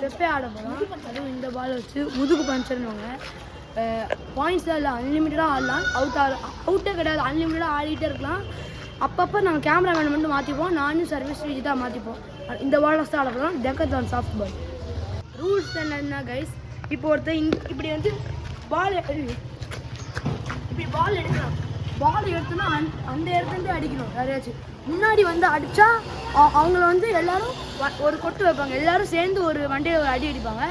தெப்பே ஆட போகிறோம். அதுவும் இந்த பால் வச்சு முதுகு பஞ்சர்னுவாங்க. பாயிண்ட்ஸ்லாம் இல்லை, அன்லிமிட்டடாக ஆடலாம். அவுட்டே கிடையாது, அன்லிமிட்டடாக ஆடிட்டே இருக்கலாம். அப்பப்போ நாங்கள் கேமராமேன் மட்டும் மாற்றிப்போம், நானும் சர்வீஸ் விஜிட்டாக மாற்றிப்போம். இந்த பால் வச்சு ஆட போகிறோம். டெக்கத்லான் சாஃப்ட் பால். ரூல்ஸ் என்னன்னா கைஸ், இப்போ ஒருத்தர் இப்படி வந்து பால் இப்படி பால் எடுக்கலாம். பால் எடுத்தோன்னா அந்த இடத்துலேருந்து அடிக்கணும். யாரையாச்சும் முன்னாடி வந்து அடித்தா அவங்கள வந்து எல்லோரும் ஒரு கொட்டு வைப்பாங்க. எல்லோரும் சேர்ந்து ஒரு வண்டியில் ஒரு அடி அடிப்பாங்க.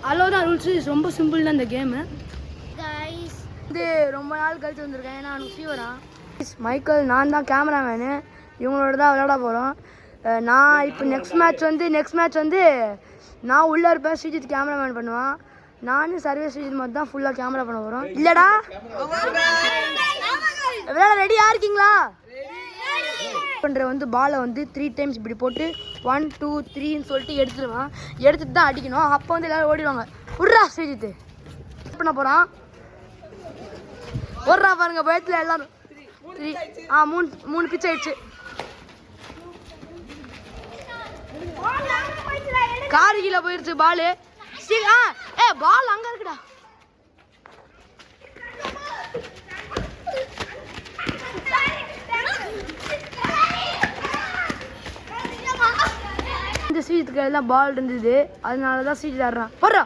அவ்வளோதான் ரூல்ஸு. ரொம்ப சிம்பிள் தான் இந்த கேமு. கைஸ் வந்து ரொம்ப நாள் கழிச்சு வந்திருக்கேன். ஏன்னா அவனுக்கு ஃபீவரா. மைக்கேல், நான் தான் கேமராமேனு. இவங்களோட தான் விளையாட போகிறோம். நான் இப்போ நெக்ஸ்ட் மேட்ச் வந்து நான் உள்ளே இருப்பேன். ஸ்ரீஜித் கேமராமேன் பண்ணுவான். நானும் சர்வீஸ் ஸ்ரீஜித் மட்டும் தான் ஃபுல்லாக கேமரா பண்ண போகிறோம். இல்லைடா விளையாட ரெடியாக இருக்கீங்களா? பண்ணுற வந்து பாலை வந்து 3 டைம்ஸ் இப்படி போட்டு 1 2 3ன்னு சொல்லிட்டு எடுத்துட்டு தான் அடிக்கணும். அப்போ வந்து எல்லோரும் ஓடிடுவாங்க. விட்றா ஸ்ரீஜித்து பண்ண போகிறான். ஓடுறா பாருங்க பயத்தில் எல்லாரும். 3 பிச் ஆயிடுச்சு. காரு கீழே போயிடுச்சு பாலு. பால் அங்கே இருக்குடா. இந்த ஸ்ரீஜித்துக்கு எல்லாம் பால் இருந்தது, அதனால தான் ஸ்ரீஜித் ஆடுறான். போடுறா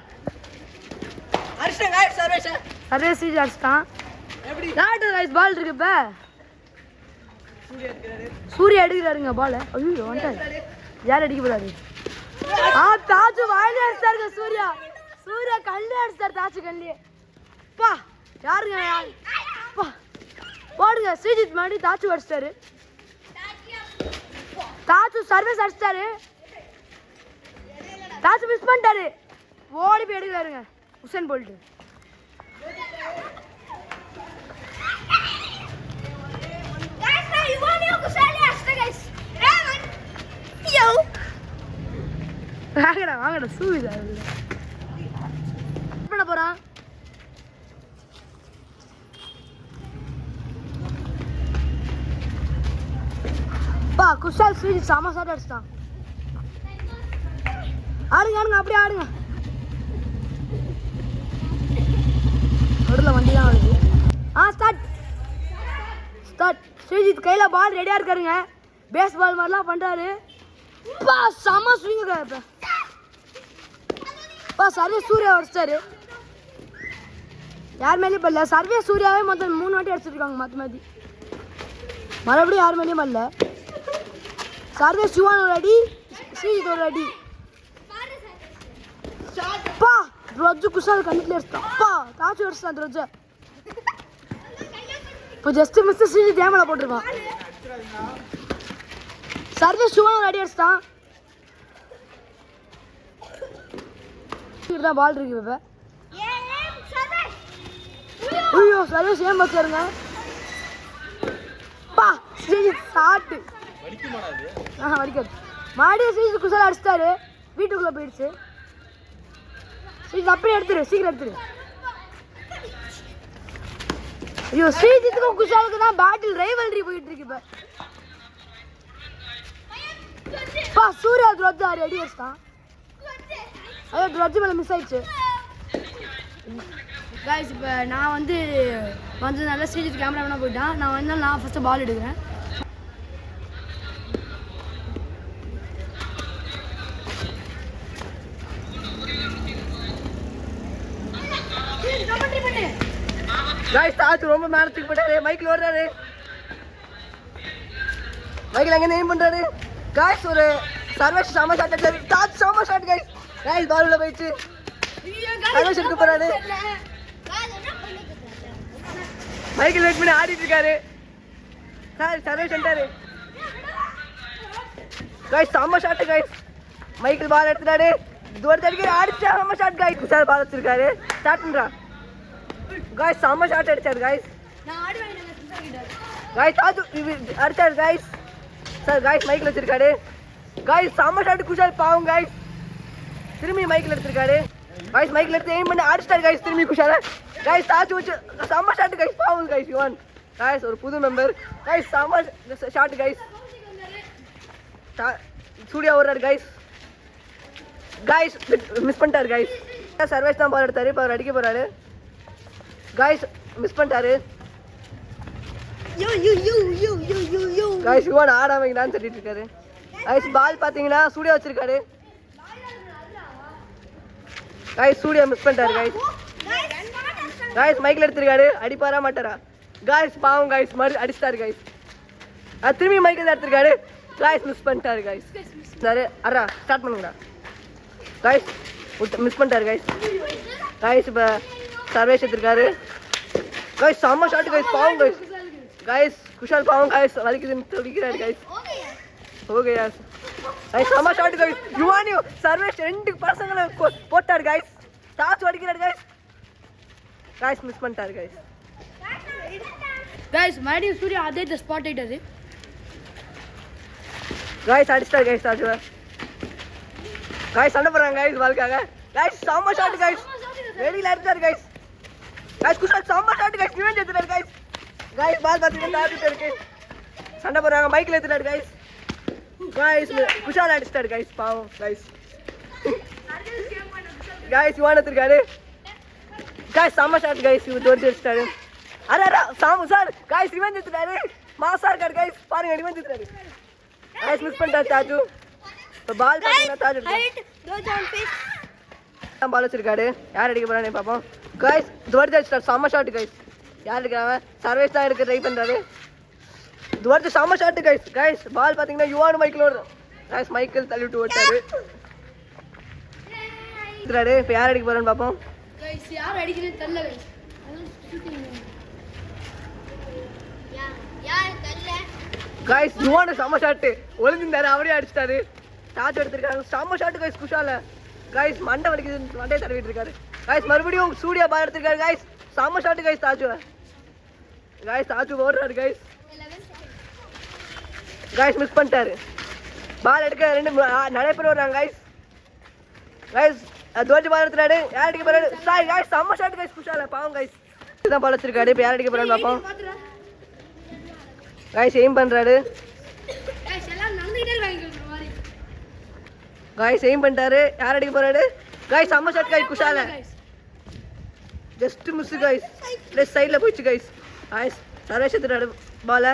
சர்வே ஸ்ரீஜித் அடிச்சிட்டான். பால் இருக்கு. இப்போ சூர்யா எடுக்கிறாருங்க பால். ஐயோ வந்துட்டாரு. யார் அடிக்க போறாரு? தாச்சு வாயிலே அடிச்சாருங்க. சூர்யா கல்லே அடிச்சாரு. தாச்சு கல்லே. பா யாருங்க போடுங்க. ஸ்ரீஜித் மாதிரி தாச்சு அடிச்சிட்டாரு. தாச்சு சர்வீஸ் அடிச்சிட்டாரு. தாச்சு மிஸ் பண்ணிட்டாரு. ஓடி போய் எடுக்கிறாருங்க உசேன் போல்ட். வாங்கடா சூவிதா பண்ண போறான். பா குஷால் ஸ்ரீஜித் செம ஷாட் அடிச்சிட்டான். ஆடுங்க அப்படியே ஆடுங்க. நடுவில் வண்டி தான் வருது. ஸ்டார்ட். ஸ்ரீஜித் கையில் பால் ரெடியாக இருக்காருங்க. பேஸ் பால் மாதிரிலாம் பண்ணுறாரு. செம ஸ்விங்க. சர்வே சூர்யா அடிச்சிட்டாரு. யார் மேலேயும் பண்ணல. சர்வே சூர்யாவே மொத்தம் 3 வாட்டி அடிச்சிருக்காங்க மாற்றி. மறுபடியும் யார் மேலேயும் பண்ணல. சர்வே சிவான் ஒரு அடி, ஸ்ரீஜித் ஒரு அடி. ரோஜு குஷால் கண்ணுக்குள்ள அடிச்சிட்டான். தாச்சு அடிச்சிட்டான் ரோஜா. இப்போ ஜஸ்ட் மிஸ் ஸ்ரீஜித் ஏமலை போட்டிருக்கான். சர்வே சிவான் ஒரு அடி அடிச்சிட்டான். தான் பால் இருக்கு. இப்போ ஐயோ சர்வீஸ் ஏன் பாருங்க. ஸ்ரீஜித் ஷாட்டு வடிக்காது. மறுபடியும் ஸ்ரீஜித் குஷால் அடிச்சிட்டாரு. வீட்டுக்குள்ளே போயிடுச்சு. ஸ்ரீஜித் அப்படியே சீக்கிரம் எடுத்துரு. ஐயோ ஸ்ரீஜித்துக்கும் குஷாலுக்கு தான் பேட்டில் ரைவல்ரி போயிட்டு இருக்கு. இப்போ சூர்யா த்ரோஜ் அடி அடிச்சிட்டான். அதே த்ரோஜ் மேலே மிஸ் ஆயிடுச்சு. கைஸ் இப்போ நான் வந்து நல்லா ஸ்ரீஜித் கேமராமேனாக போயிட்டான். நான் ஃபஸ்ட்டு பால் எடுக்கிறேன். கைஸ் தாச்சு ரொம்ப மேனத்துக்கு போட்டாரு. மைக்கில் ஓடுறாரு. மைக்கில் எங்கே நேம் பண்ணுறாரு. கைஸ் ஒரு சர்வேஷ் செம ஷாட் அடிச்சாரு. தாச்சு செம ஷாட். கைஸ் பால் உள்ள போயிடுச்சு. சர்வேஷ் எடுக்க போறாரு. மைக்கில் வெயிட் பண்ணி ஆடிட்டு இருக்காரு. சர்வேஷ் வந்துட்டாரு. கைஸ் செம ஷாட். மைக்கில் பால் எடுத்துட்டாரு. தூரத்து அடிக்க அடிச்சா செம ஷாட். குஷால் பால் வச்சிருக்காரு. ஸ்டார்ட் பண்றான். செம்ம ஷாட் அடிச்சாரு. அடிச்சாரு. சார் மைக்கில் வச்சிருக்காரு. செம்ம ஷாட் குஷால். பாவம் திரும்பி மைக்கில் எடுத்திருக்காரு. மைக்கில் எடுத்து எய்ம் பண்ணி அடிச்சிட்டாரு. திரும்பி குஷால தாச்சு வச்சு செம்ம ஷாட். பாவம் யுவன். ஒரு புது மெம்பர். செம்ம ஷாட். சூர்யா ஓடுறாரு. காய்ஸ் மிஸ் பண்ணிட்டாரு காய்ஸ். சர்வேஷ் தான் பால் எடுத்தாரு, இப்போ அவர் அடிக்க போறாரு. காய்ஸ் மிஸ் பண்ணிட்டாரு. காய்ஸ் யுவான் ஆடாம நான் சொல்லிட்டு இருக்காரு. காய்ஸ் பால் பாத்தீங்கன்னா சூர்யா வச்சிருக்காரு. காய்ஸ் சூர்யா மிஸ் பண்ணிட்டாரு காய்ஸ். காய்ஸ் மைக்கில் எடுத்திருக்காரு, அடிப்பாரா மாட்டாரா? காய்ஸ் பாவம் காய்ஸ் மறு அடிச்சிட்டாரு காய்ஸ். திரும்பி மைக்கில் எடுத்திருக்காரு. காய்ஸ் மிஸ் பண்ணிட்டாரு காய்ஸ். சரி அரா ஸ்டார்ட் பண்ணுங்கடா. காய்ஸ் மிஸ் பண்ணிட்டாரு காய்ஸ். காய்ஸ் இப்போ சர்வேஷ் எடுத்திருக்காரு. காய்ஸ் செம்ம ஷாட் காய்ஸ், பாவம் காய்ஸ். காய்ஸ் குஷால் பாவம் காய்ஸ், வலிக்குதுன்னு துடிக்கிறாரு காய்ஸ். ஓகே யாஸ் காய்ஸ் செம்ம ஷாட் காய்ஸ். யுவானியோ சர்வேஷ் 2 பசங்களை போட்டாரு காய்ஸ். டாஸ் அடிக்கிறாரு காய்ஸ். காய்ஸ் மிஸ் பண்ணிட்டாரு காய்ஸ். காய்ஸ் மறுபடியும் சூர்யா அதே ஸ்பாட் ஆயிட்டாரு. காய்ஸ் அடிச்சிட்டாரு காய்ஸ். தாஜுவா காய்ஸ் சண்டை போடுறாங்க காய்ஸ் பாலுக்காக. காய்ஸ் செம்ம ஷாட் காய்ஸ், வெளியில அடிச்சாரு காய்ஸ். காய்ஸ் குஷால் செம்ம ஷாட் காய்ஸ், நிவன் எடுத்துட்டாரு காய்ஸ். காய்ஸ் பால் பாத்தீங்கன்னா தாட்டிட்டு இருக்கு, சண்டை போடுறாங்க. பைக்ல எடுத்துட்டாரு காய்ஸ். காய்ஸ் குஷால் அடிச்சிட்டாரு காய்ஸ், பாவம் காய்ஸ். காய்ஸ் யுவான் எடுத்துருக்காரு. காய்ஸ் செம்ம ஷாட் காய்ஸ், இவர் தோற்று அடிச்சிட்டாரு. அரா சாமு சார் காய்ஸ் நிவன் எடுத்துட்டாரு. மாசா இருக்காரு காய்ஸ், பாருங்க நிவன் எடுத்துட்டாரு. காய்ஸ் மிஸ் பண்ணிட்டாரு தாஜு. இப்போ பால் பாத்தீங்கன்னா தாஜு தான் பால் வச்சிருக்காரு. யார் அடிக்க போறானே பார்ப்போம். காய்ஸ் துவர்த்து அடிச்சிட்டாரு, செம்ம ஷாட் காய்ஸ். யார் இருக்கிறாங்க? சர்வேஷ் தான் எடுக்க ட்ரை பண்றாரு. துவர்த்து செம்ம ஷாட் காய்ஸ். காய்ஸ் பால் பாத்தீங்கன்னா யுவான் மைக்கில் ஓடுது. காய்ஸ் மைக்கில் தள்ளிவிட்டு ஓட்டாரு. இப்போ யார் அடிக்க போறான்னு பார்ப்போம். காய்ஸ் யார் அடிக்கிறேன்னு தெரியல காய்ஸ் யுவான் செம்ம ஷாட், ஒளிஞ்சிருந்தாரு, அவரே அடிச்சிட்டாரு. டாச் எடுத்திருக்காங்க, செம்ம ஷாட் காய்ஸ் குஷால. காய்ஸ் மண்டை வலிக்குது, மண்டையை தடவிட்டு இருக்காரு. காய்ஸ் மறுபடியும் சூர்யா பால் எடுத்திருக்காரு காய்ஸ். செம்ம shot guys Taj. Guys Taj ஓடுறாரு காய்ஸ். காய்ஸ் மிஸ் பண்ணிட்டாரு. பால் எடுக்க 2 நிறைய பேர் வர்றாங்க காய்ஸ். காய்ஸ் தோஜி பால் எடுத்துறாரு. யார் அடிக்க போறாரு? சாய் காய்ஸ் செம்ம ஷாட் காய்ஸ் குஷால, பாவம் காய்ஸ். இதுதான் பால் வச்சிருக்காரு. இப்போ யார் அடிக்க போறான்னு பார்ப்போம். காய்ஸ் எய்ம் பண்றாரு. காய்ஸ் எய்ம் பண்ணிட்டாரு. யார் அடிக்க போறாரு? காய்ஸ் செம்ம ஷாட் காய்ஸ் குஷால. ஜஸ்ட் மிஸ் காய்ஸ், லெஃப்ட் சைடுல போயிடுச்சு காய்ஸ். காய்ஸ் சர்வேஷ் எடுத்துட்டாரு பால.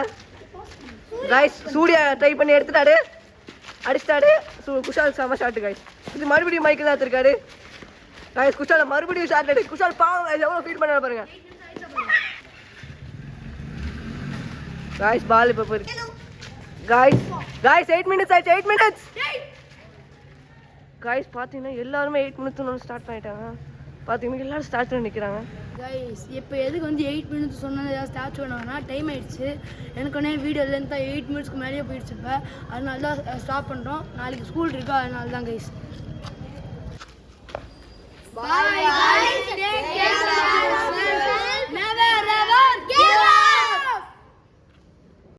காய்ஸ் சூர்யா ட்ரை பண்ணி எடுத்துட்டாரு, அடிச்சிட்டாரு. குஷால் செம்ம ஷாட் காய்ஸ். இது மறுபடியும் மைக்கில் தான் எடுத்திருக்காரு. காய்ஸ் குஷால மறுபடியும் ஷாட் அடி. குஷால் பாவம் காய்ஸ், எவ்வளோ ஃபீல் பண்ணாரு பாருங்க. காய்ஸ் பால் இப்போ போயிருக்கு. காய்ஸ் 8 மினிட்ஸ் ஆயிடுச்சு, 8 மினிட்ஸ். காய்ஸ் பார்த்தீங்கன்னா எல்லாருமே 8 மினிட்ஸ் ஸ்டார்ட் பண்ணிட்டாங்க. பார்த்தீங்கன்னா எல்லாரும் ஸ்டார்ட் பண்ணி நிற்கிறாங்க. கைஸ் இப்போ எதுக்கு வந்து 8 மினிட்ஸ் சொன்னது ஏதாவது ஸ்டார்ட் பண்ணுவாங்கன்னா டைம் ஆயிடுச்சு. எனக்கு ஒன்றே வீடியோ லென்த்தாக 8 மினிட்ஸ்க்கு மேலேயே போயிடுச்சு. இப்போ அதனால தான் ஸ்டாப் பண்ணுறோம். நாளைக்கு ஸ்கூல் இருக்கா, அதனால தான் கைஸ். பாய்.